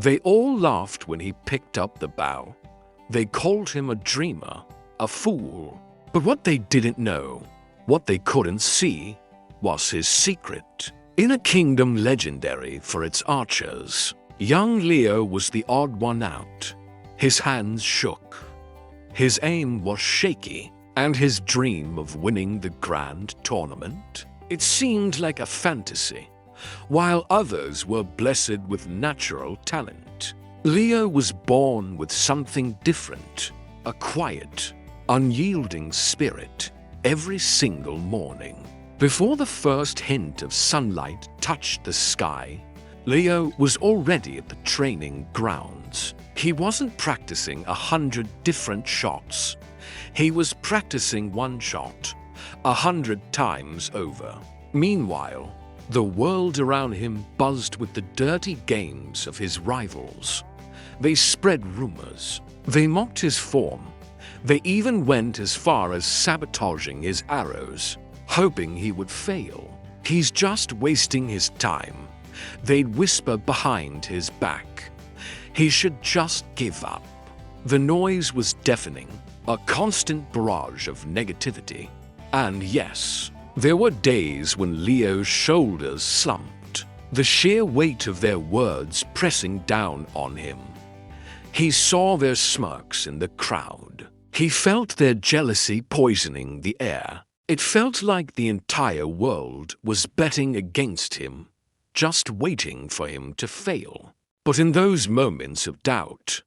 They all laughed when he picked up the bow. They called him a dreamer, a fool. But what they didn't know, what they couldn't see, was his secret. In a kingdom legendary for its archers, young Leo was the odd one out. His hands shook. His aim was shaky, and his dream of winning the grand tournament, it seemed like a fantasy, while others were blessed with natural talent. Leo was born with something different, a quiet, unyielding spirit every single morning. Before the first hint of sunlight touched the sky, Leo was already at the training grounds. He wasn't practicing 100 different shots. He was practicing one shot 100 times over. Meanwhile, the world around him buzzed with the dirty games of his rivals. They spread rumors. They mocked his form. They even went as far as sabotaging his arrows, hoping he would fail. "He's just wasting his time," they'd whisper behind his back. "He should just give up." The noise was deafening, a constant barrage of negativity. And yes, there were days when Leo's shoulders slumped, the sheer weight of their words pressing down on him. He saw their smirks in the crowd. He felt their jealousy poisoning the air. It felt like the entire world was betting against him, just waiting for him to fail. But in those moments of doubt,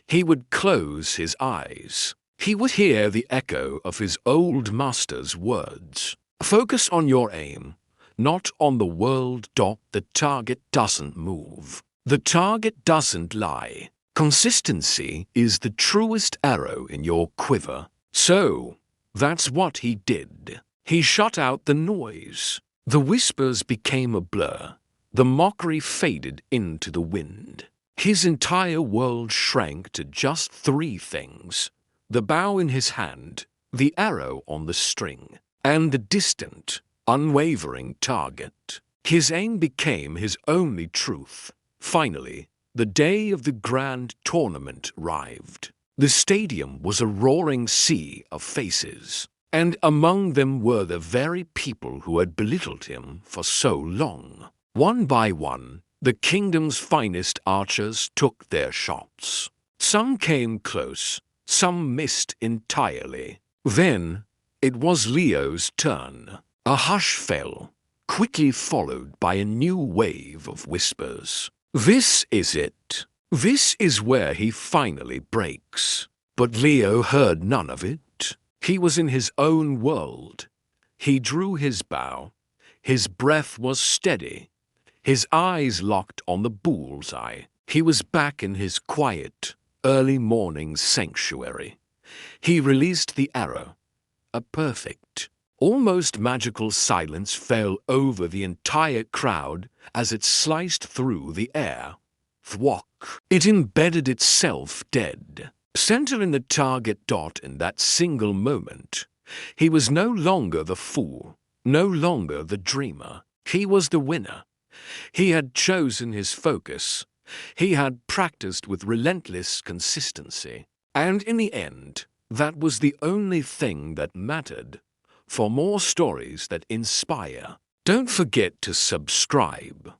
he would close his eyes. He would hear the echo of his old master's words. "Focus on your aim, not on the world. The target doesn't move. The target doesn't lie. Consistency is the truest arrow in your quiver." So, that's what he did. He shut out the noise. The whispers became a blur. The mockery faded into the wind. His entire world shrank to just three things: the bow in his hand, the arrow on the string, and the distant, unwavering target. His aim became his only truth. Finally, the day of the grand tournament arrived. The stadium was a roaring sea of faces, and among them were the very people who had belittled him for so long. One by one, the kingdom's finest archers took their shots. Some came close, some missed entirely. Then, it was Leo's turn. A hush fell, quickly followed by a new wave of whispers. "This is it. This is where he finally breaks." But Leo heard none of it. He was in his own world. He drew his bow. His breath was steady. His eyes locked on the bullseye. He was back in his quiet, early morning sanctuary. He released the arrow. A perfect, almost magical silence fell over the entire crowd as it sliced through the air. Thwack! It embedded itself dead. Center in the target. In that single moment, he was no longer the fool, no longer the dreamer. He was the winner. He had chosen his focus. He had practiced with relentless consistency. And in the end, that was the only thing that mattered. For more stories that inspire, don't forget to subscribe.